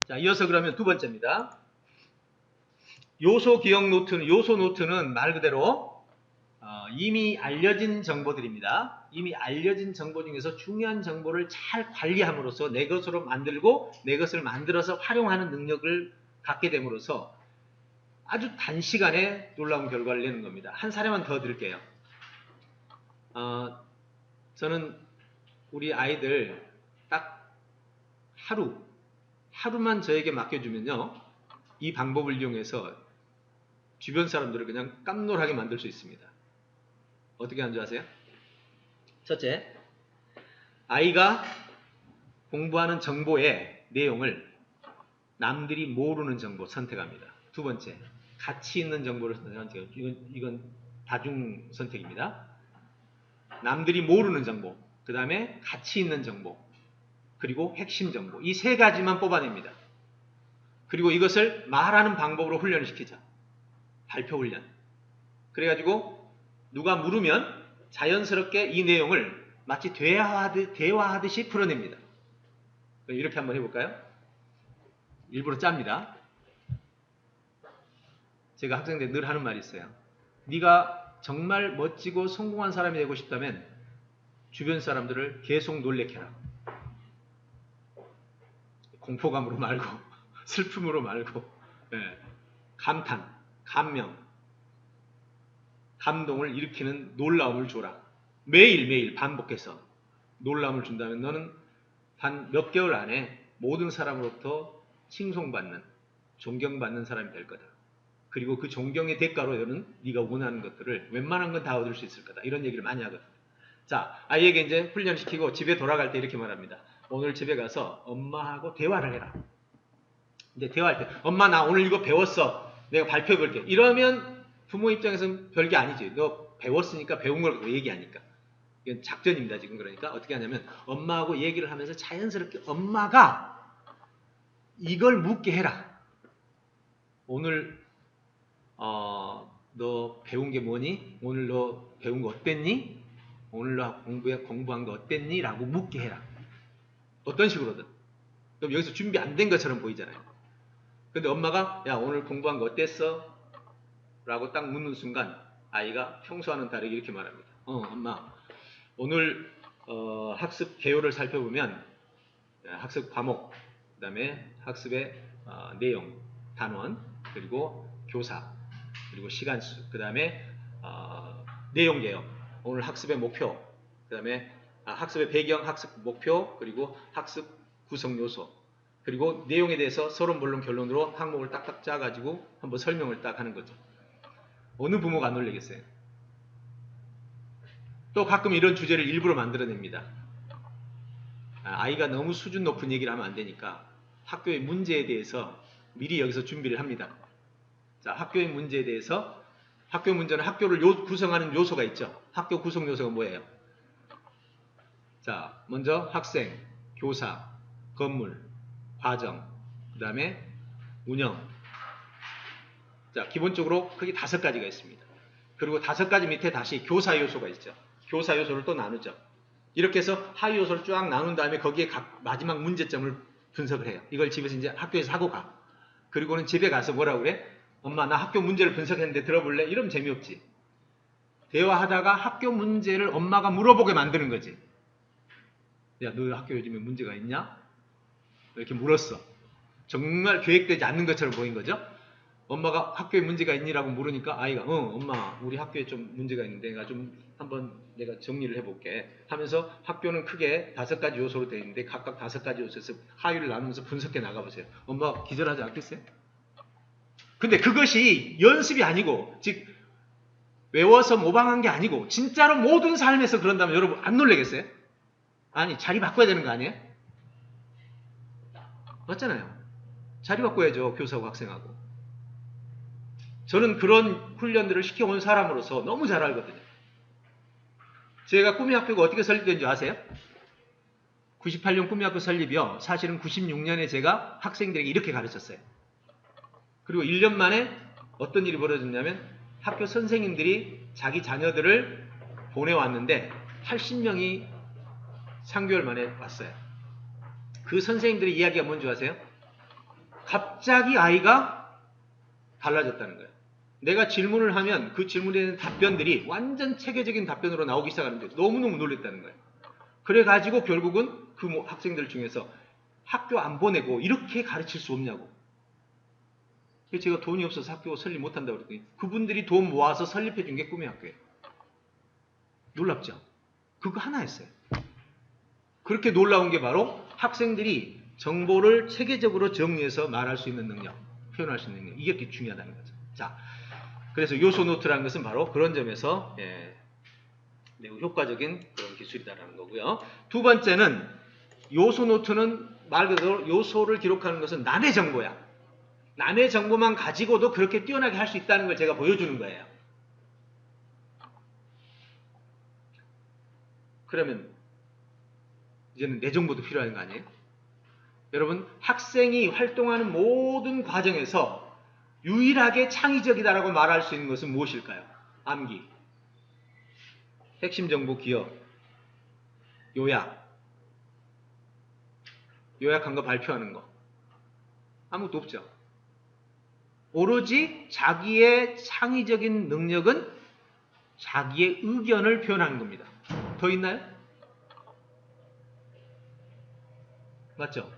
자, 이어서 그러면 두 번째입니다. 요소 기억 노트는, 요소 노트는 말 그대로 이미 알려진 정보들입니다. 이미 알려진 정보 중에서 중요한 정보를 잘 관리함으로써 내 것으로 만들고 내 것을 만들어서 활용하는 능력을 갖게 됨으로써 아주 단시간에 놀라운 결과를 내는 겁니다. 한 사례만 더 드릴게요. 저는 우리 아이들 딱 하루만 저에게 맡겨주면요, 이 방법을 이용해서 주변 사람들을 그냥 깜놀하게 만들 수 있습니다. 어떻게 하는 줄 아세요? 첫째, 아이가 공부하는 정보의 내용을 남들이 모르는 정보 선택합니다. 두 번째, 가치 있는 정보를 선택합니다. 이건 다중 선택입니다. 남들이 모르는 정보, 그 다음에 가치 있는 정보, 그리고 핵심 정보, 이 세 가지만 뽑아냅니다. 그리고 이것을 말하는 방법으로 훈련을 시키자. 발표 훈련. 그래가지고 누가 물으면 자연스럽게 이 내용을 마치 대화하듯이 풀어냅니다. 이렇게 한번 해볼까요? 일부러 짭니다. 제가 학생들 늘 하는 말이 있어요. 네가 정말 멋지고 성공한 사람이 되고 싶다면 주변 사람들을 계속 놀래켜라. 공포감으로 말고 슬픔으로 말고, 감탄, 감명, 감동을 일으키는 놀라움을 줘라. 매일매일 반복해서 놀라움을 준다면 너는 단 몇 개월 안에 모든 사람으로부터 칭송받는, 존경받는 사람이 될 거다. 그리고 그 존경의 대가로 너는 네가 원하는 것들을 웬만한 건 다 얻을 수 있을 거다. 이런 얘기를 많이 하거든요. 자, 아이에게 이제 훈련시키고 집에 돌아갈 때 이렇게 말합니다. 오늘 집에 가서 엄마하고 대화를 해라. 이제 대화할 때 엄마 나 오늘 이거 배웠어. 내가 발표해 볼게. 이러면 부모 입장에서는 별게 아니지. 너 배웠으니까 배운 걸 왜 얘기하니까. 이건 작전입니다. 지금. 그러니까 어떻게 하냐면 엄마하고 얘기를 하면서 자연스럽게 엄마가 이걸 묻게 해라. 오늘 너 배운 게 뭐니? 오늘 너 배운 거 어땠니? 오늘 너 공부한 거 어땠니? 라고 묻게 해라. 어떤 식으로든. 그럼 여기서 준비 안 된 것처럼 보이잖아요. 근데 엄마가 야 오늘 공부한 거 어땠어? 라고 딱 묻는 순간 아이가 평소와는 다르게 이렇게 말합니다. 엄마 오늘 학습 개요를 살펴보면 학습 과목, 그 다음에 학습의 내용, 단원, 그리고 교사, 그리고 시간수, 그 다음에 내용 개요. 오늘 학습의 목표, 그 다음에 학습의 배경, 학습 목표, 그리고 학습 구성 요소, 그리고 내용에 대해서 서론, 본론, 결론으로 항목을 딱딱 짜가지고 한번 설명을 딱 하는 거죠. 어느 부모가 안 놀리겠어요? 또 가끔 이런 주제를 일부러 만들어냅니다. 아이가 너무 수준 높은 얘기를 하면 안 되니까 학교의 문제에 대해서 미리 여기서 준비를 합니다. 자, 학교의 문제에 대해서, 학교 문제는 학교를 구성하는 요소가 있죠. 학교 구성 요소가 뭐예요? 자, 먼저 학생, 교사, 건물, 과정, 그 다음에 운영. 자, 기본적으로 크게 5가지가 있습니다. 그리고 5가지 밑에 다시 교사 요소가 있죠. 교사 요소를 또 나누죠. 이렇게 해서 하위 요소를 쫙 나눈 다음에 거기에 마지막 문제점을 분석을 해요. 이걸 집에서 이제 학교에서 하고 가. 그리고는 집에 가서 뭐라고 그래? 엄마 나 학교 문제를 분석했는데 들어볼래? 이러면 재미없지. 대화하다가 학교 문제를 엄마가 물어보게 만드는 거지. 야, 너 학교 요즘에 문제가 있냐? 이렇게 물었어. 정말 계획되지 않는 것처럼 보인 거죠. 엄마가 학교에 문제가 있니라고 물으니까 아이가 엄마 우리 학교에 좀 문제가 있는데 내가 좀 한번 내가 정리를 해볼게 하면서 학교는 크게 5가지 요소로 되어 있는데 각각 5가지 요소에서 하위를 나누면서 분석해 나가보세요. 엄마가 기절하지 않겠어요? 근데 그것이 연습이 아니고 즉 외워서 모방한 게 아니고 진짜로 모든 삶에서 그런다면 여러분 안 놀라겠어요? 아니 자리 바꿔야 되는 거 아니에요? 맞잖아요. 자리 바꿔야죠. 교사하고 학생하고. 저는 그런 훈련들을 시켜온 사람으로서 너무 잘 알거든요. 제가 꿈이학교가 어떻게 설립된 줄 아세요? 98년 꿈이학교 설립이요. 사실은 96년에 제가 학생들에게 이렇게 가르쳤어요. 그리고 1년 만에 어떤 일이 벌어졌냐면 학교 선생님들이 자기 자녀들을 보내왔는데 80명이 3개월 만에 왔어요. 그 선생님들의 이야기가 뭔지 아세요? 갑자기 아이가 달라졌다는 거예요. 내가 질문을 하면 그 질문에 대한 답변들이 완전 체계적인 답변으로 나오기 시작하는데 너무너무 놀랬다는 거예요. 그래가지고 결국은 그 학생들 중에서 학교 안 보내고 이렇게 가르칠 수 없냐고. 제가 돈이 없어서 학교 설립 못한다고 그랬더니 그분들이 돈 모아서 설립해 준 게 꿈의 학교예요. 놀랍죠? 그거 하나였어요. 그렇게 놀라운 게 바로 학생들이 정보를 체계적으로 정리해서 말할 수 있는 능력, 표현할 수 있는 능력, 이게 이렇게 중요하다는 거죠. 자, 그래서 요소 노트라는 것은 바로 그런 점에서 매우 효과적인 그런 기술이다라는 거고요. 두 번째는 요소 노트는 말 그대로 요소를 기록하는 것은 남의 정보야. 남의 정보만 가지고도 그렇게 뛰어나게 할 수 있다는 걸 제가 보여주는 거예요. 그러면 이제는 내 정보도 필요한 거 아니에요? 여러분, 학생이 활동하는 모든 과정에서 유일하게 창의적이다라고 말할 수 있는 것은 무엇일까요? 암기, 핵심 정보 기억, 요약한 거 발표하는 거. 아무것도 없죠. 오로지 자기의 창의적인 능력은 자기의 의견을 표현하는 겁니다. 더 있나요? 맞죠?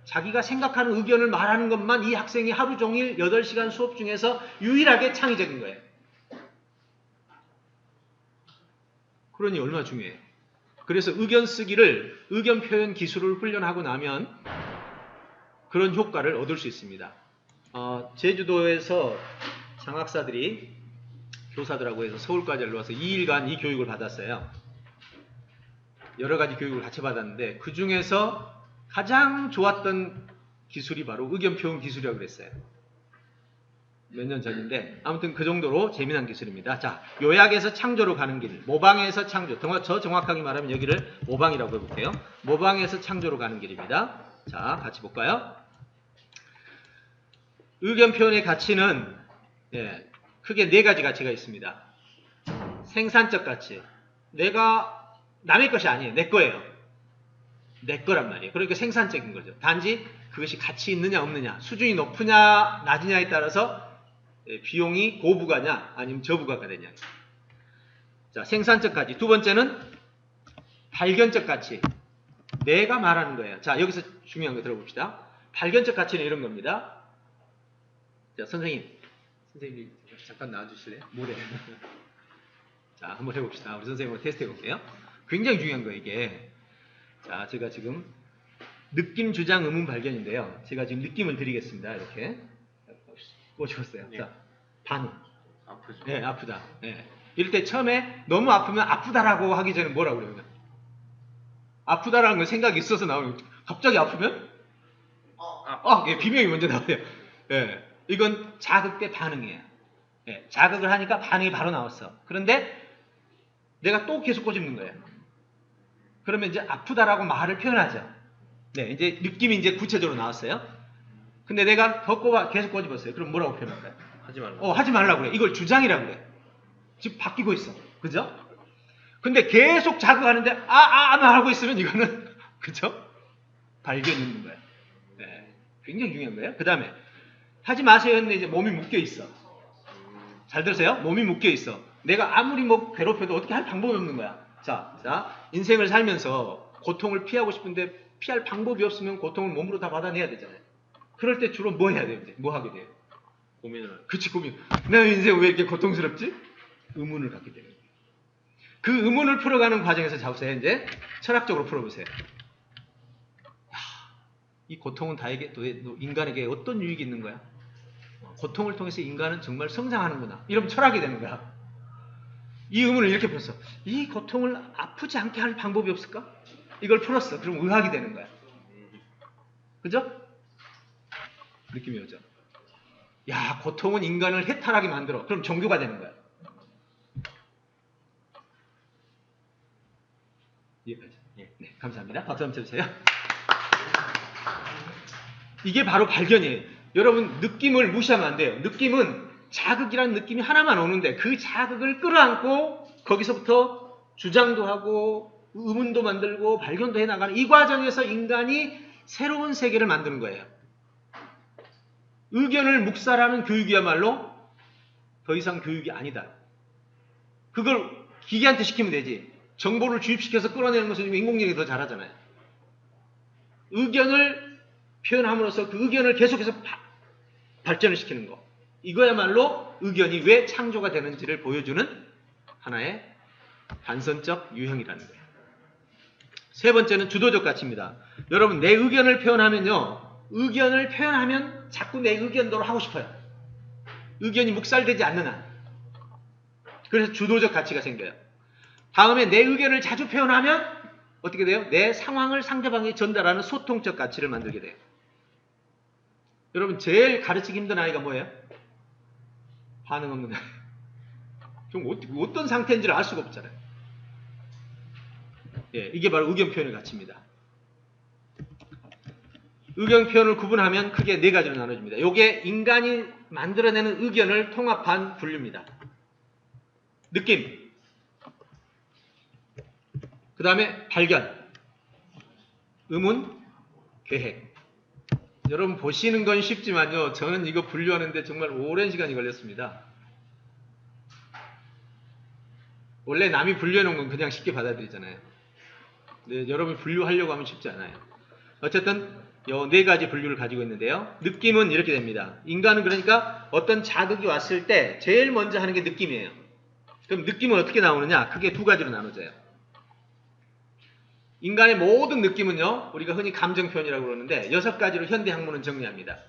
자기가 생각하는 의견을 말하는 것만 이 학생이 하루 종일 8시간 수업 중에서 유일하게 창의적인 거예요. 그러니 얼마나 중요해요. 그래서 의견 쓰기를, 의견 표현 기술을 훈련하고 나면 그런 효과를 얻을 수 있습니다. 제주도에서 장학사들이 교사들하고 해서 서울까지 올라와서 2일간 이 교육을 받았어요. 여러 가지 교육을 같이 받았는데 그 중에서 가장 좋았던 기술이 바로 의견 표현 기술이라고 그랬어요. 몇 년 전인데 아무튼 그 정도로 재미난 기술입니다. 자, 요약에서 창조로 가는 길, 모방에서 창조. 더 정확하게 말하면 여기를 모방이라고 해볼게요. 모방에서 창조로 가는 길입니다. 자, 같이 볼까요? 의견 표현의 가치는 크게 4가지 가치가 있습니다. 생산적 가치. 내가 남의 것이 아니에요. 내 거예요. 내 거란 말이에요. 그러니까 생산적인 거죠. 단지 그것이 가치 있느냐 없느냐, 수준이 높으냐 낮으냐에 따라서 비용이 고부가냐 아니면 저부가가 되냐. 자, 생산적 가치. 두 번째는 발견적 가치. 내가 말하는 거예요. 자, 여기서 중요한 거 들어봅시다. 발견적 가치는 이런 겁니다. 자, 선생님 잠깐 나와주실래요? 모래. 자, 한번 해봅시다. 우리 선생님으로 테스트 해볼게요. 굉장히 중요한 거예요, 이게. 자, 제가 지금 느낌, 주장, 의문, 발견인데요. 제가 지금 느낌을 드리겠습니다. 이렇게 꽂혔어요. 네. 자, 반응. 아프죠. 네, 아프다. 네. 이럴 때 처음에 너무 아프면 아프다라고 하기 전에 뭐라고 그래요? 아프다라는 건 생각이 있어서 나오는 거죠. 갑자기 아프면? 비명이 먼저 나와요. 네. 이건 자극 때 반응이에요. 네. 자극을 하니까 반응이 바로 나왔어. 그런데 내가 또 계속 꼬집는 거예요. 그러면 이제 아프다라고 말을 표현하죠. 네, 이제 느낌이 이제 구체적으로 나왔어요. 근데 내가 더 계속 꼬집었어요. 그럼 뭐라고 표현할까요? 하지 말라고. 하지 말라고 그래. 이걸 주장이라고 그래. 지금 바뀌고 있어. 그죠? 근데 계속 자극하는데 하고 있으면 이거는 그죠? 발견이 있는 거예요. 네, 굉장히 중요한 거예요. 그 다음에 하지 마세요 했는데 이제 몸이 묶여 있어. 잘 들으세요? 몸이 묶여 있어. 내가 아무리 괴롭혀도 어떻게 할 방법이 없는 거야. 자, 인생을 살면서 고통을 피하고 싶은데 피할 방법이 없으면 고통을 몸으로 다 받아내야 되잖아요. 그럴 때 주로 뭐 해야 돼요? 뭐 하게 돼요? 고민을. 그치, 고민. 내 인생 왜 이렇게 고통스럽지? 의문을 갖게 되는 거예요. 그 의문을 풀어가는 과정에서 잡으세요. 이제 철학적으로 풀어보세요. 이 고통은 인간에게 어떤 유익이 있는 거야? 고통을 통해서 인간은 정말 성장하는구나. 이러면 철학이 되는 거야. 이 의문을 이렇게 풀었어. 이 고통을 아프지 않게 할 방법이 없을까? 이걸 풀었어. 그럼 의학이 되는 거야. 그죠? 느낌이 오죠? 야, 고통은 인간을 해탈하게 만들어. 그럼 종교가 되는 거야. 이해가죠? 네, 감사합니다. 박수 한번 쳐주세요. 이게 바로 발견이에요. 여러분, 느낌을 무시하면 안 돼요. 느낌은 자극이라는 느낌이 하나만 오는데 그 자극을 끌어안고 거기서부터 주장도 하고 의문도 만들고 발견도 해나가는 이 과정에서 인간이 새로운 세계를 만드는 거예요. 의견을 묵살하는 교육이야말로 더 이상 교육이 아니다. 그걸 기계한테 시키면 되지. 정보를 주입시켜서 끌어내는 것은 인공지능이 더 잘하잖아요. 의견을 표현함으로써 그 의견을 계속해서 발전을 시키는 거. 이거야말로 의견이 왜 창조가 되는지를 보여주는 하나의 반선적 유형이라는 거예요. 세 번째는 주도적 가치입니다. 여러분, 내 의견을 표현하면요. 의견을 표현하면 자꾸 내 의견대로 하고 싶어요. 의견이 묵살되지 않는 한. 그래서 주도적 가치가 생겨요. 다음에 내 의견을 자주 표현하면 어떻게 돼요? 내 상황을 상대방에게 전달하는 소통적 가치를 만들게 돼요. 여러분, 제일 가르치기 힘든 아이가 뭐예요? 반응 없는 아이. 좀 어떤 상태인지를 알 수가 없잖아요. 예, 이게 바로 의견 표현의 가치입니다. 의견 표현을 구분하면 크게 네 가지로 나눠집니다. 이게 인간이 만들어내는 의견을 통합한 분류입니다. 느낌, 그 다음에 발견, 의문, 계획. 여러분 보시는 건 쉽지만요. 저는 이거 분류하는데 정말 오랜 시간이 걸렸습니다. 원래 남이 분류해놓은 건 그냥 쉽게 받아들이잖아요. 네, 여러분이 분류하려고 하면 쉽지 않아요. 어쨌든 이 네 가지 분류를 가지고 있는데요. 느낌은 이렇게 됩니다. 인간은 그러니까 어떤 자극이 왔을 때 제일 먼저 하는 게 느낌이에요. 그럼 느낌은 어떻게 나오느냐? 크게 두 가지로 나눠져요. 인간의 모든 느낌은요, 우리가 흔히 감정 표현이라고 그러는데 6가지로 현대 학문은 정리합니다.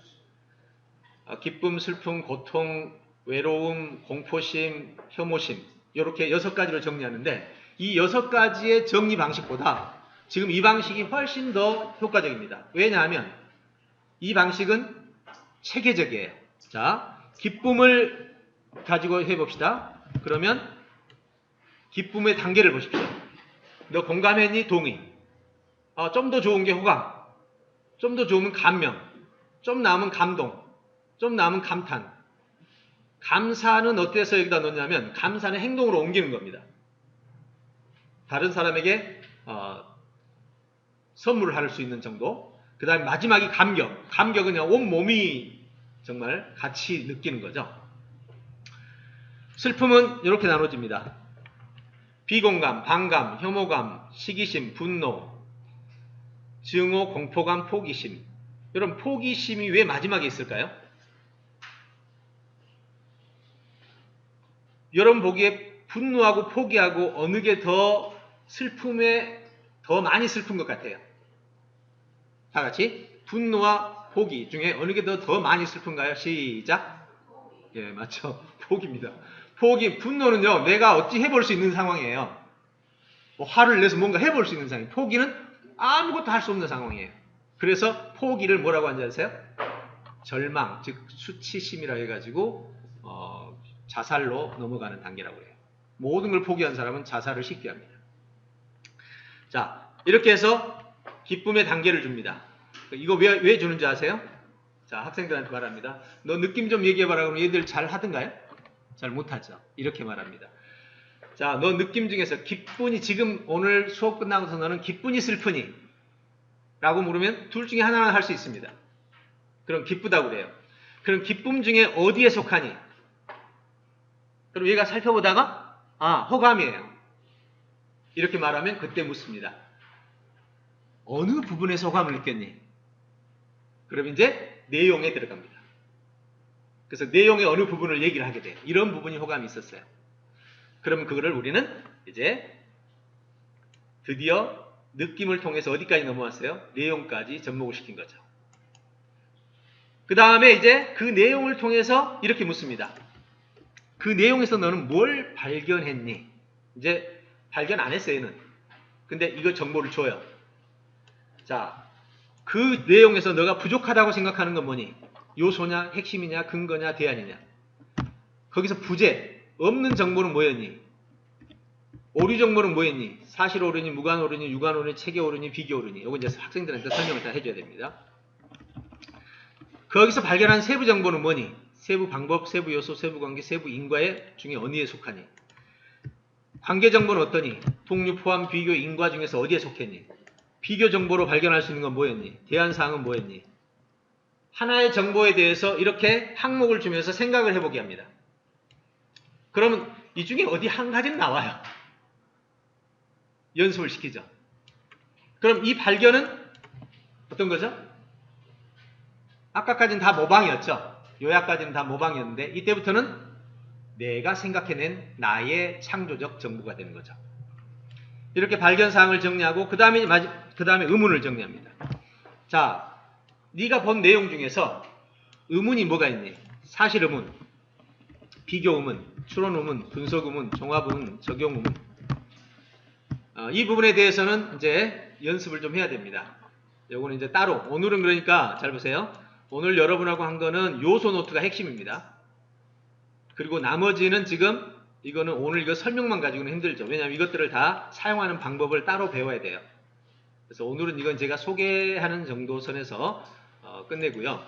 기쁨, 슬픔, 고통, 외로움, 공포심, 혐오심, 이렇게 6가지로 정리하는데 이 6가지의 정리 방식보다 지금 이 방식이 훨씬 더 효과적입니다. 왜냐하면 이 방식은 체계적이에요. 자, 기쁨을 가지고 해봅시다. 그러면 기쁨의 단계를 보십시오. 너 공감했니? 동의. 좀 더 좋은 게 호감. 좀 더 좋으면 감명. 좀 나으면 감동. 좀 나으면 감탄. 감사는 어때서 여기다 넣냐면 감사는 행동으로 옮기는 겁니다. 다른 사람에게 선물을 할 수 있는 정도. 그 다음에 마지막이 감격. 감격은 그냥 온몸이 정말 같이 느끼는 거죠. 슬픔은 이렇게 나눠집니다. 비공감, 반감, 혐오감, 시기심, 분노, 증오, 공포감, 포기심. 여러분, 포기심이 왜 마지막에 있을까요? 여러분 보기에 분노하고 포기하고 어느 게 더 슬픔에 더 많이 슬픈 것 같아요? 다 같이 분노와 포기 중에 어느 게 더 많이 슬픈가요? 시작. 예, 맞죠. 포기입니다. 포기, 분노는요, 내가 어찌 해볼 수 있는 상황이에요. 뭐 화를 내서 뭔가 해볼 수 있는 상황. 포기는 아무것도 할 수 없는 상황이에요. 그래서 포기를 뭐라고 하는지 아세요? 절망, 즉 수치심이라 해가지고 자살로 넘어가는 단계라고 해요. 모든 걸 포기한 사람은 자살을 쉽게 합니다. 자, 이렇게 해서 기쁨의 단계를 줍니다. 이거 왜 주는지 아세요? 자, 학생들한테 말합니다. 너 느낌 좀 얘기해봐라. 그러면 얘들 잘 하던가요? 잘 못하죠. 이렇게 말합니다. 자, 너 느낌 중에서 기쁘니, 지금 오늘 수업 끝나고서 너는 기쁘니 슬프니? 라고 물으면 둘 중에 하나는 할 수 있습니다. 그럼 기쁘다고 그래요. 그럼 기쁨 중에 어디에 속하니? 그럼 얘가 살펴보다가 호감이에요. 이렇게 말하면 그때 묻습니다. 어느 부분에서 호감을 느꼈니? 그럼 이제 내용에 들어갑니다. 그래서 내용의 어느 부분을 얘기를 하게 돼요. 이런 부분이 호감이 있었어요. 그러면 그거를 우리는 이제 드디어 느낌을 통해서 어디까지 넘어왔어요? 내용까지 접목을 시킨 거죠. 그 다음에 이제 그 내용을 통해서 이렇게 묻습니다. 그 내용에서 너는 뭘 발견했니? 이제 발견 안 했어요, 얘는. 근데 이거 정보를 줘요. 자, 그 내용에서 너가 부족하다고 생각하는 건 뭐니? 요소냐, 핵심이냐, 근거냐, 대안이냐. 거기서 부재, 없는 정보는 뭐였니? 오류 정보는 뭐였니? 사실 오류니, 무관 오류니, 유관 오류니, 체계 오류니, 비교 오류니. 이거 이제 학생들한테 설명을 다 해줘야 됩니다. 거기서 발견한 세부 정보는 뭐니? 세부 방법, 세부 요소, 세부 관계, 세부 인과의 중에 어디에 속하니? 관계 정보는 어떠니? 동류, 포함, 비교, 인과 중에서 어디에 속했니? 비교 정보로 발견할 수 있는 건 뭐였니? 대안 사항은 뭐였니? 하나의 정보에 대해서 이렇게 항목을 주면서 생각을 해보게 합니다. 그러면 이 중에 어디 한 가지는 나와요. 연습을 시키죠. 그럼 이 발견은 어떤 거죠? 아까까지는 다 모방이었죠. 요약까지는 다 모방이었는데 이때부터는 내가 생각해낸 나의 창조적 정보가 되는 거죠. 이렇게 발견사항을 정리하고 그 다음에 의문을 정리합니다. 자, 네가 본 내용 중에서 의문이 뭐가 있니? 사실 의문, 비교 의문, 추론 의문, 분석 의문, 종합 의문, 적용 의문. 이 부분에 대해서는 이제 연습을 좀 해야 됩니다. 요거는 이제 따로, 오늘은 그러니까 잘 보세요. 오늘 여러분하고 한 거는 요소 노트가 핵심입니다. 그리고 나머지는 지금 이거는 오늘 이거 설명만 가지고는 힘들죠. 왜냐하면 이것들을 다 사용하는 방법을 따로 배워야 돼요. 그래서 오늘은 이건 제가 소개하는 정도 선에서 끝내고요.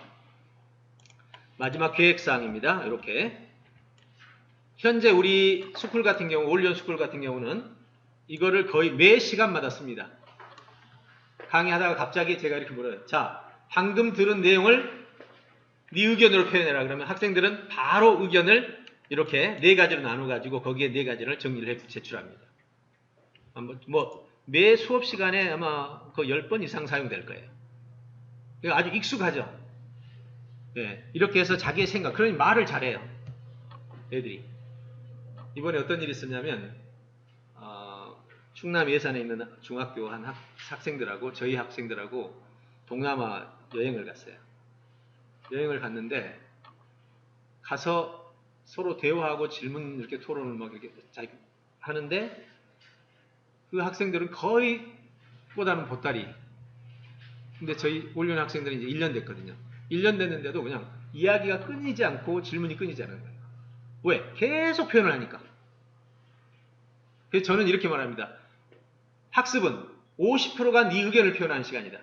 마지막 계획사항입니다. 이렇게 현재 우리 스쿨 같은 경우, 올리온 스쿨 같은 경우는 이거를 거의 매 시간마다 씁니다. 강의하다가 갑자기 제가 이렇게 물어요. 자, 방금 들은 내용을 네 의견으로 표현해라. 그러면 학생들은 바로 의견을 이렇게 네 가지로 나눠가지고 거기에 네 가지를 정리를 해 제출합니다. 매 수업 시간에 아마 그 10번 이상 사용될 거예요. 아주 익숙하죠. 네, 이렇게 해서 자기의 생각, 그러니 말을 잘해요. 애들이. 이번에 어떤 일이 있었냐면 충남 예산에 있는 중학교 한 학생들하고 저희 학생들하고 동남아 여행을 갔어요. 여행을 갔는데 가서 서로 대화하고 질문 이렇게 토론을 막 이렇게 하는데 그 학생들은 거의 보다는 보따리. 근데 저희 올리온 학생들은 이제 1년 됐거든요. 1년 됐는데도 그냥 이야기가 끊이지 않고 질문이 끊이지 않는 거예요. 왜? 계속 표현을 하니까. 그래서 저는 이렇게 말합니다. 학습은 50%가 네 의견을 표현하는 시간이다.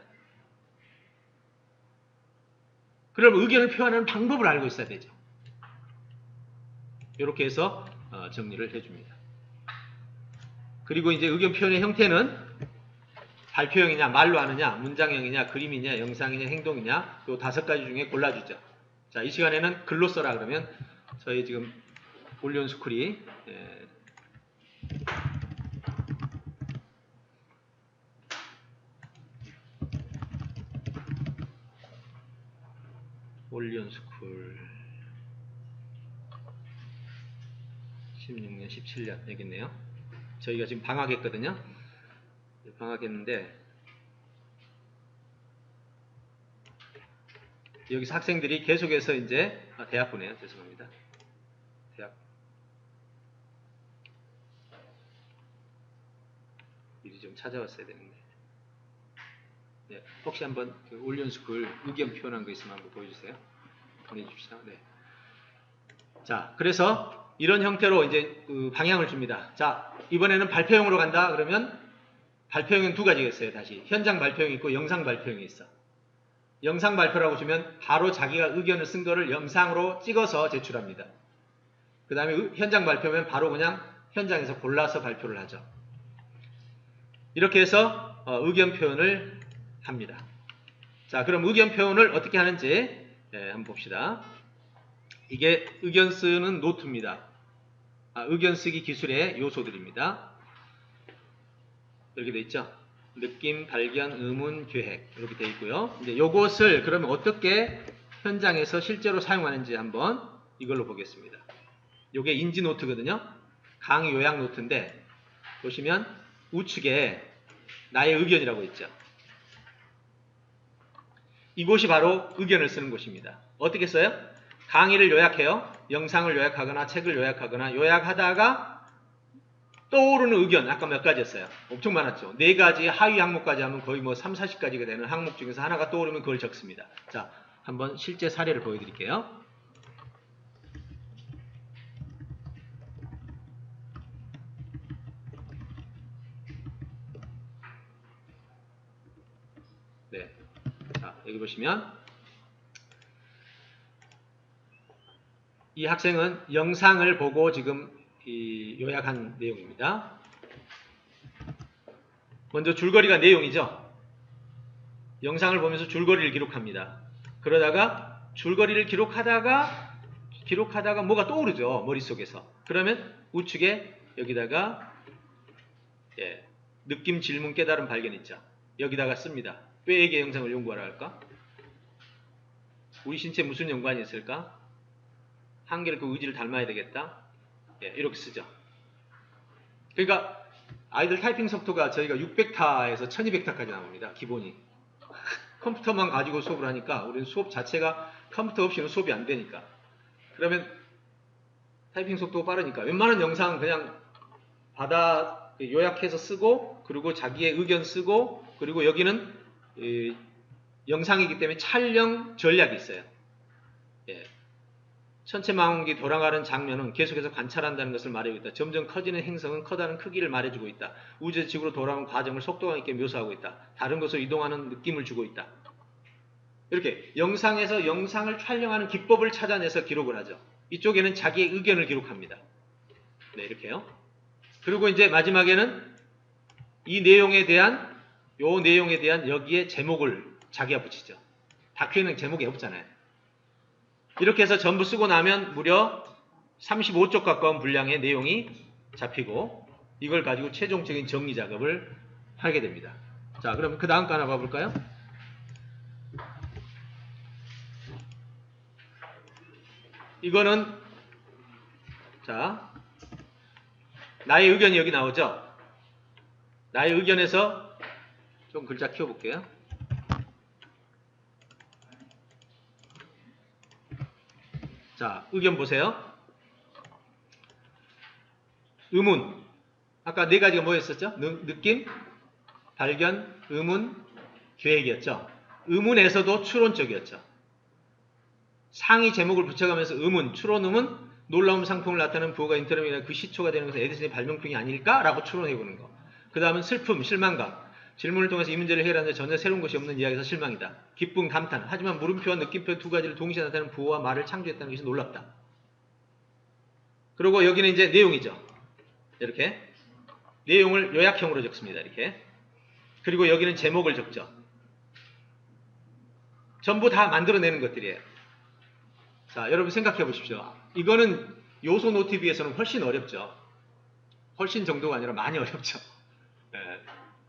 그럼 의견을 표현하는 방법을 알고 있어야 되죠. 이렇게 해서 정리를 해줍니다. 그리고 이제 의견 표현의 형태는 발표형이냐, 말로 하느냐, 문장형이냐, 그림이냐, 영상이냐, 행동이냐, 요 5가지 중에 골라주죠. 자, 이 시간에는 글로 써라 그러면 저희 지금 올리온 스쿨이 올리온 스쿨 16년, 17년 여기있네요. 저희가 지금 방학했거든요. 방학했는데 여기서 학생들이 계속해서 이제 대학부네요. 죄송합니다. 대학 미리 좀 찾아왔어야 되는데 네, 혹시 한번 그 올리온 스쿨 의견 표현한 거 있으면 한번 보여주세요. 보내주십시오. 네. 자, 그래서 이런 형태로 이제 그 방향을 줍니다. 자, 이번에는 발표형으로 간다 그러면 발표형은 2가지가 있어요. 다시 현장 발표형이 있고 영상 발표형이 있어. 영상 발표라고 주면 바로 자기가 의견을 쓴 거를 영상으로 찍어서 제출합니다. 그 다음에 현장 발표면 바로 그냥 현장에서 골라서 발표를 하죠. 이렇게 해서 의견 표현을 합니다. 자, 그럼 의견 표현을 어떻게 하는지 한번 봅시다. 이게 의견 쓰는 노트입니다. 의견 쓰기 기술의 요소들입니다. 이렇게 돼 있죠. 느낌, 발견, 의문, 계획 이렇게 돼 있고요. 이제 요것을 그러면 어떻게 현장에서 실제로 사용하는지 한번 이걸로 보겠습니다. 요게 인지 노트거든요. 강의 요약 노트인데 보시면 우측에 나의 의견이라고 있죠. 이곳이 바로 의견을 쓰는 곳입니다. 어떻게 써요? 강의를 요약해요. 영상을 요약하거나 책을 요약하거나 요약하다가 떠오르는 의견 아까 몇 가지였어요? 엄청 많았죠. 4가지 하위 항목까지 하면 거의 뭐 3, 40가지가 되는 항목 중에서 하나가 떠오르면 그걸 적습니다. 자, 한번 실제 사례를 보여드릴게요. 네, 자 여기 보시면 이 학생은 영상을 보고 지금 요약한 내용입니다. 먼저 줄거리가 내용이죠. 영상을 보면서 줄거리를 기록합니다. 그러다가 줄거리를 기록하다가 뭐가 떠오르죠. 머릿속에서. 그러면 우측에 여기다가 느낌, 질문, 깨달음, 발견 있죠. 여기다가 씁니다. 뼈의 개형상을 연구하라 할까? 우리 신체 무슨 연관이 있을까? 한계를 그 의지를 닮아야 되겠다. 이렇게 쓰죠. 그러니까 아이들 타이핑 속도가 저희가 600타에서 1200타까지 나옵니다. 기본이. 컴퓨터만 가지고 수업을 하니까 우리는 수업 자체가 컴퓨터 없이는 수업이 안 되니까. 그러면 타이핑 속도가 빠르니까 웬만한 영상 그냥 받아 요약해서 쓰고, 그리고 자기의 의견 쓰고, 그리고 여기는 영상이기 때문에 촬영 전략이 있어요. 천체망원기 돌아가는 장면은 계속해서 관찰한다는 것을 말해주고 있다. 점점 커지는 행성은 커다란 크기를 말해주고 있다. 우주에서 지구로 돌아오는 과정을 속도감 있게 묘사하고 있다. 다른 곳으로 이동하는 느낌을 주고 있다. 이렇게 영상에서 영상을 촬영하는 기법을 찾아내서 기록을 하죠. 이쪽에는 자기의 의견을 기록합니다. 네, 이렇게요. 그리고 이제 마지막에는 이 내용에 대한 여기에 제목을 자기가 붙이죠. 다큐에는 제목이 없잖아요. 이렇게 해서 전부 쓰고 나면 무려 35쪽 가까운 분량의 내용이 잡히고, 이걸 가지고 최종적인 정리 작업을 하게 됩니다. 자, 그럼 그 다음 거 하나 봐볼까요? 이거는 자, 나의 의견이 여기 나오죠? 나의 의견에서 좀 글자 키워볼게요. 자, 의견 보세요. 의문. 아까 네 가지가 뭐였었죠? 느낌, 발견, 의문, 계획이었죠. 의문에서도 추론적이었죠. 상위 제목을 붙여가면서 의문, 추론음은 놀라운 상품을 나타내는 부호가 인터넷이나 그 시초가 되는 것은 에디슨의 발명품이 아닐까라고 추론해보는 거. 그 다음은 슬픔, 실망감. 질문을 통해서 이 문제를 해결하는데 전혀 새로운 것이 없는 이야기에서 실망이다. 기쁨, 감탄. 하지만 물음표와 느낌표 두 가지를 동시에 나타내는 부호와 말을 창조했다는 것이 놀랍다. 그리고 여기는 이제 내용이죠. 이렇게 내용을 요약형으로 적습니다. 이렇게. 그리고 여기는 제목을 적죠. 전부 다 만들어내는 것들이에요. 자, 여러분 생각해 보십시오. 이거는 요소 노트에 비해서는 훨씬 어렵죠. 훨씬 정도가 아니라 많이 어렵죠.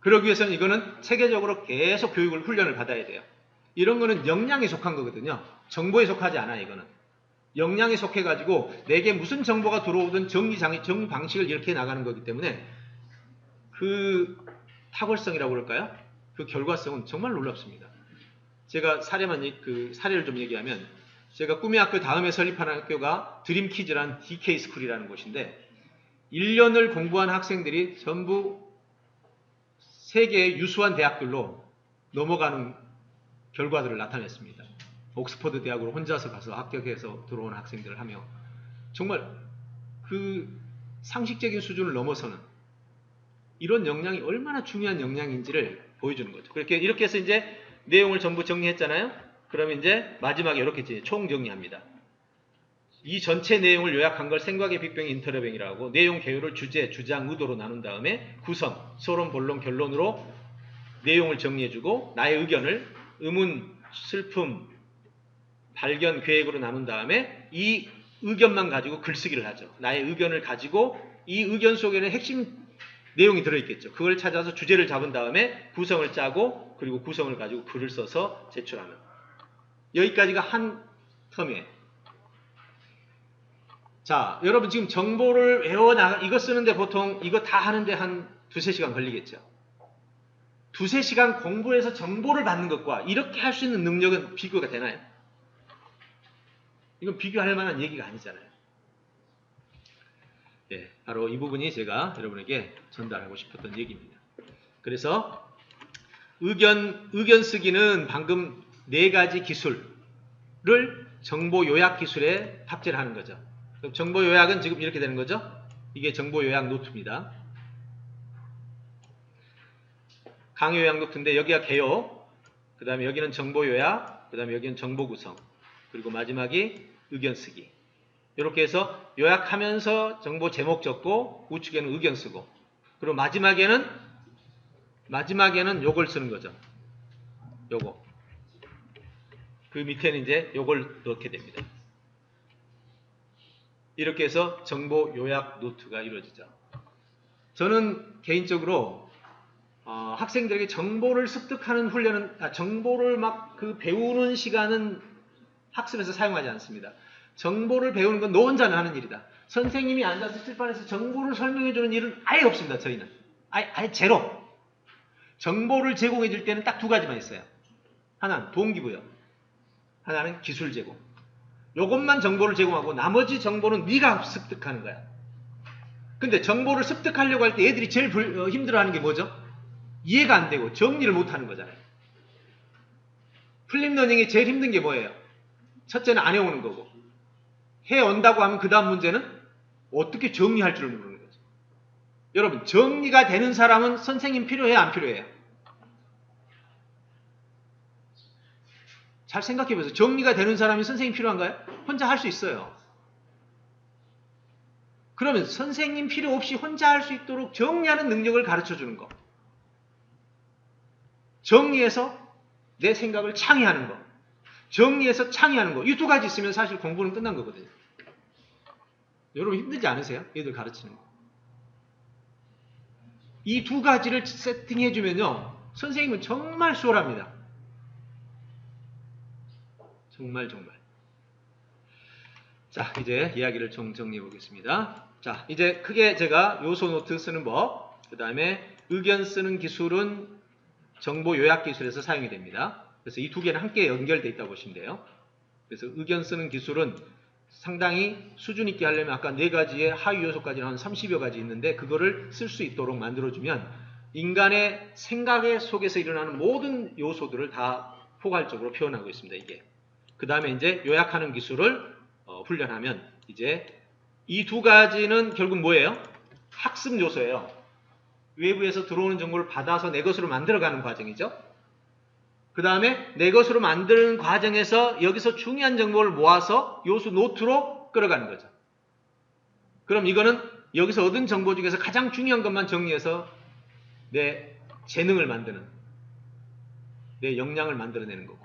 그러기 위해서는 이거는 체계적으로 계속 교육을, 훈련을 받아야 돼요. 이런 거는 역량에 속한 거거든요. 정보에 속하지 않아요, 이거는. 역량에 속해가지고 내게 무슨 정보가 들어오든 정리 방식을 이렇게 나가는 거기 때문에 그 탁월성이라고 그럴까요? 그 결과성은 정말 놀랍습니다. 제가 사례를 좀 얘기하면, 제가 꿈의 학교 다음에 설립한 학교가 드림키즈라는 DK 스쿨이라는 곳인데, 1년을 공부한 학생들이 전부 세계의 유수한 대학들로 넘어가는 결과들을 나타냈습니다. 옥스퍼드 대학으로 혼자서 가서 합격해서 들어온 학생들을 하며, 정말 그 상식적인 수준을 넘어서는 이런 역량이 얼마나 중요한 역량인지를 보여주는 거죠. 이렇게 해서 이제 내용을 전부 정리했잖아요. 그러면 이제 마지막에 이렇게 총정리합니다. 이 전체 내용을 요약한 걸 생각의 빅뱅 인터레뱅이라고, 내용 개요를 주제, 주장, 의도로 나눈 다음에 구성, 서론, 본론, 결론으로 내용을 정리해주고, 나의 의견을 의문, 슬픔, 발견, 계획으로 나눈 다음에 이 의견만 가지고 글쓰기를 하죠. 나의 의견을 가지고 이 의견 속에는 핵심 내용이 들어있겠죠. 그걸 찾아서 주제를 잡은 다음에 구성을 짜고, 그리고 구성을 가지고 글을 써서 제출하는. 여기까지가 한 텀이에요. 자, 여러분 지금 정보를 이거 쓰는데 보통 이거 다 하는데 한 2-3시간 걸리겠죠. 2-3시간 공부해서 정보를 받는 것과 이렇게 할 수 있는 능력은 비교가 되나요? 이건 비교할 만한 얘기가 아니잖아요. 예, 바로 이 부분이 제가 여러분에게 전달하고 싶었던 얘기입니다. 그래서 의견 쓰기는 방금 4가지 기술을 정보 요약 기술에 탑재를 하는 거죠. 그럼 정보 요약은 지금 이렇게 되는 거죠. 이게 정보 요약 노트입니다. 강의 요약 노트인데 여기가 개요, 그 다음에 여기는 정보 요약, 그 다음에 여기는 정보 구성, 그리고 마지막이 의견 쓰기. 이렇게 해서 요약하면서 정보 제목 적고, 우측에는 의견 쓰고, 그리고 마지막에는 요걸 쓰는 거죠. 요거. 그 밑에는 이제 요걸 넣게 됩니다. 이렇게 해서 정보 요약 노트가 이루어지죠. 저는 개인적으로 학생들에게 정보를 습득하는 훈련은 정보를 막 그 배우는 시간은 학습에서 사용하지 않습니다. 정보를 배우는 건 너 혼자는 하는 일이다. 선생님이 앉아서 칠판에서 정보를 설명해 주는 일은 아예 없습니다. 저희는 아예 제로. 정보를 제공해 줄 때는 딱 두 가지만 있어요. 하나는 동기부여, 하나는 기술 제공. 요것만 정보를 제공하고 나머지 정보는 네가 습득하는 거야. 근데 정보를 습득하려고 할 때 애들이 제일 힘들어하는 게 뭐죠? 이해가 안 되고 정리를 못하는 거잖아요. 플립러닝이 제일 힘든 게 뭐예요? 첫째는 안 해오는 거고, 해온다고 하면 그 다음 문제는 어떻게 정리할 줄을 모르는 거죠. 여러분, 정리가 되는 사람은 선생님 필요해요? 안 필요해요? 잘 생각해보세요. 정리가 되는 사람이 선생님 필요한가요? 혼자 할 수 있어요. 그러면 선생님 필요 없이 혼자 할 수 있도록 정리하는 능력을 가르쳐주는 거. 정리해서 내 생각을 창의하는 거. 정리해서 창의하는 거. 이 두 가지 있으면 사실 공부는 끝난 거거든요. 여러분 힘들지 않으세요? 얘들 가르치는 거. 이 두 가지를 세팅해주면요. 선생님은 정말 수월합니다. 정말. 자, 이제 이야기를 좀 정리해 보겠습니다. 자, 이제 크게 제가 요소 노트 쓰는 법, 그 다음에 의견 쓰는 기술은 정보 요약 기술에서 사용이 됩니다. 그래서 이 두 개는 함께 연결되어 있다고 보시면 돼요. 그래서 의견 쓰는 기술은 상당히 수준 있게 하려면 아까 4가지의 하위 요소까지는 한 30여 가지 있는데 그거를 쓸 수 있도록 만들어주면 인간의 생각 속에서 일어나는 모든 요소들을 다 포괄적으로 표현하고 있습니다. 이게. 그 다음에 이제 요약하는 기술을 훈련하면 이제 이 두 가지는 결국 뭐예요? 학습 요소예요. 외부에서 들어오는 정보를 받아서 내 것으로 만들어가는 과정이죠. 그 다음에 내 것으로 만드는 과정에서 여기서 중요한 정보를 모아서 요소 노트로 끌어가는 거죠. 그럼 이거는 여기서 얻은 정보 중에서 가장 중요한 것만 정리해서 내 재능을 만드는, 내 역량을 만들어내는 거고,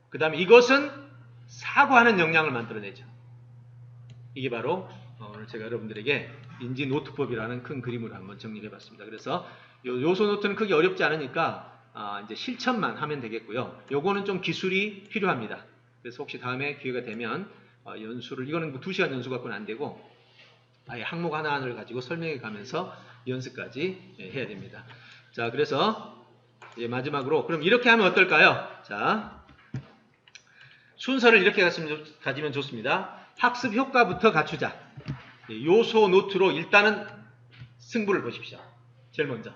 그 다음에 이것은 사고하는 역량을 만들어내죠. 이게 바로 오늘 제가 여러분들에게 인지 노트법이라는 큰 그림으로 한번 정리해 봤습니다. 그래서 요소 노트는 크게 어렵지 않으니까 이제 실천만 하면 되겠고요. 요거는 좀 기술이 필요합니다. 그래서 혹시 다음에 기회가 되면 연수를, 이거는 뭐 2시간 연수 갖고는 안 되고 아예 항목 하나하나를 가지고 설명해 가면서 연습까지 해야 됩니다. 자, 그래서 이제 마지막으로 그럼 이렇게 하면 어떨까요? 자, 순서를 이렇게 가지면 좋습니다. 학습 효과부터 갖추자. 요소 노트로 일단은 승부를 보십시오. 제일 먼저.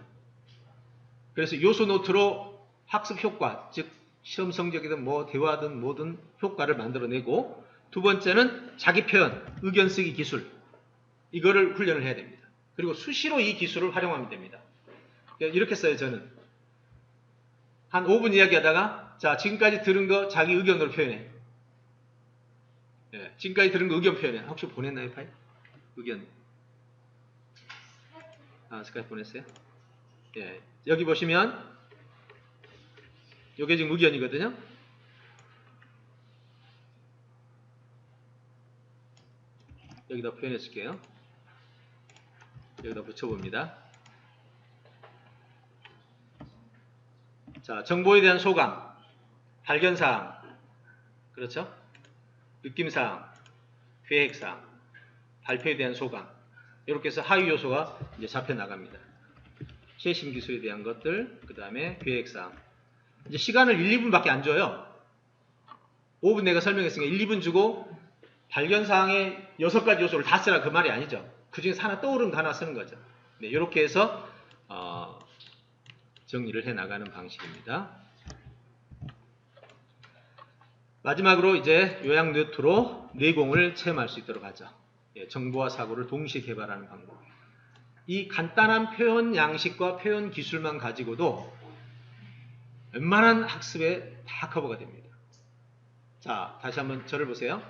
그래서 요소 노트로 학습 효과, 즉 시험 성적이든 뭐 대화든 뭐든 효과를 만들어내고, 두 번째는 자기 표현, 의견 쓰기 기술, 이거를 훈련을 해야 됩니다. 그리고 수시로 이 기술을 활용하면 됩니다. 이렇게 써요. 저는 한 5분 이야기하다가 자, 지금까지 들은 거 자기 의견으로 표현해. 지금까지 들은 거 의견 표현해. 혹시 보냈나요, 파일? 의견. 스카이프 보냈어요? 여기 보시면 이게 지금 의견이거든요. 여기다 표현해 줄게요. 여기다 붙여봅니다. 자, 정보에 대한 소감, 발견사항, 그렇죠? 느낌사항, 계획사항, 발표에 대한 소감, 이렇게 해서 하위 요소가 이제 잡혀 나갑니다. 최신 기술에 대한 것들, 그 다음에 계획사항. 이제 시간을 1, 2분밖에 안 줘요. 5분 내가 설명했으니까 1, 2분 주고 발견사항의 6가지 요소를 다 쓰라 그 말이 아니죠. 그 중에서 하나 떠오른 거 하나 쓰는 거죠. 네, 이렇게 해서 정리를 해 나가는 방식입니다. 마지막으로 이제 요약 노트로 내공을 체험할 수 있도록 하죠. 정보와 사고를 동시에 개발하는 방법. 이 간단한 표현 양식과 표현 기술만 가지고도 웬만한 학습에 다 커버가 됩니다. 자, 다시 한번 저를 보세요.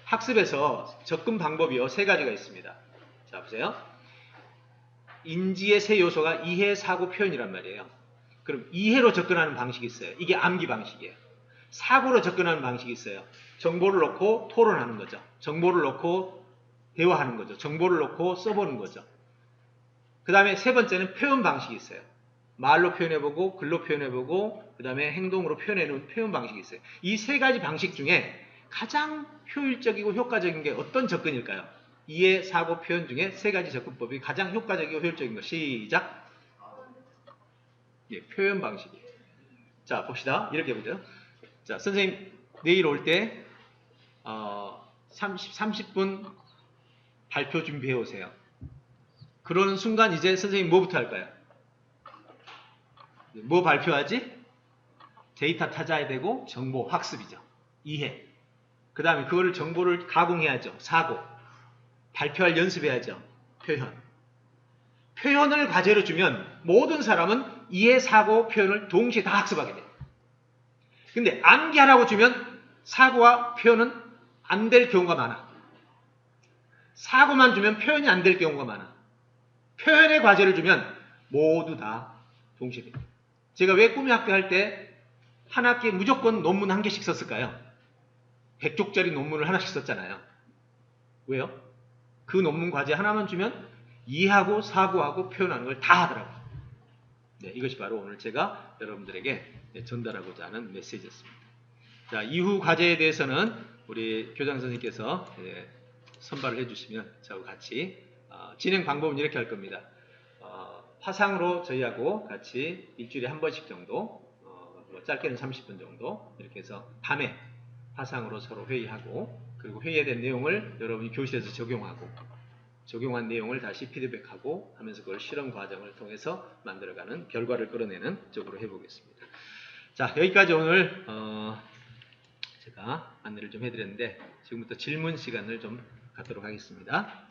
학습에서 접근 방법이요 3가지가 있습니다. 자, 보세요. 인지의 세 요소가 이해, 사고, 표현이란 말이에요. 그럼 이해로 접근하는 방식이 있어요. 이게 암기 방식이에요. 사고로 접근하는 방식이 있어요. 정보를 넣고 토론하는 거죠. 정보를 넣고 대화하는 거죠. 정보를 넣고 써보는 거죠. 그 다음에 세 번째는 표현 방식이 있어요. 말로 표현해보고 글로 표현해보고 그 다음에 행동으로 표현해놓은 표현 방식이 있어요. 이 세 가지 방식 중에 가장 효율적이고 효과적인 게 어떤 접근일까요? 이해, 사고, 표현 중에 세 가지 접근법이 가장 효과적이고 효율적인 거. 시작. 예, 표현 방식이에요. 자, 봅시다. 이렇게 해보죠. 자, 선생님 내일 올 때 30분 발표 준비해 오세요. 그러는 순간 이제 선생님 뭐부터 할까요? 뭐 발표하지? 데이터 찾아야 되고 정보 학습이죠. 이해. 그 다음에 그거를 정보를 가공해야죠. 사고. 발표할 연습해야죠. 표현. 표현을 과제로 주면 모든 사람은 이해, 사고, 표현을 동시에 다 학습하게 돼요. 근데 암기하라고 주면 사고와 표현은 안 될 경우가 많아. 사고만 주면 표현이 안 될 경우가 많아. 표현의 과제를 주면 모두 다 동시에 돼요. 제가 왜 꿈의 학교 할 때 한 학기에 무조건 논문 한 개씩 썼을까요? 100쪽짜리 논문을 하나씩 썼잖아요. 왜요? 그 논문 과제 하나만 주면 이해하고 사고하고 표현하는 걸 다 하더라고요. 네, 이것이 바로 오늘 제가 여러분들에게 전달하고자 하는 메시지였습니다. 자, 이후 과제에 대해서는 우리 교장 선생님께서 선발을 해주시면 저하고 같이 진행 방법은 이렇게 할 겁니다. 화상으로 저희하고 같이 일주일에 한 번씩 정도, 뭐 짧게는 30분 정도 이렇게 해서 밤에 화상으로 서로 회의하고 그리고 회의된 내용을 여러분이 교실에서 적용하고 적용한 내용을 다시 피드백하고 하면서 그걸 실험 과정을 통해서 만들어가는 결과를 끌어내는 쪽으로 해보겠습니다. 자, 여기까지 오늘 제가 안내를 좀 해드렸는데 지금부터 질문 시간을 좀 갖도록 하겠습니다.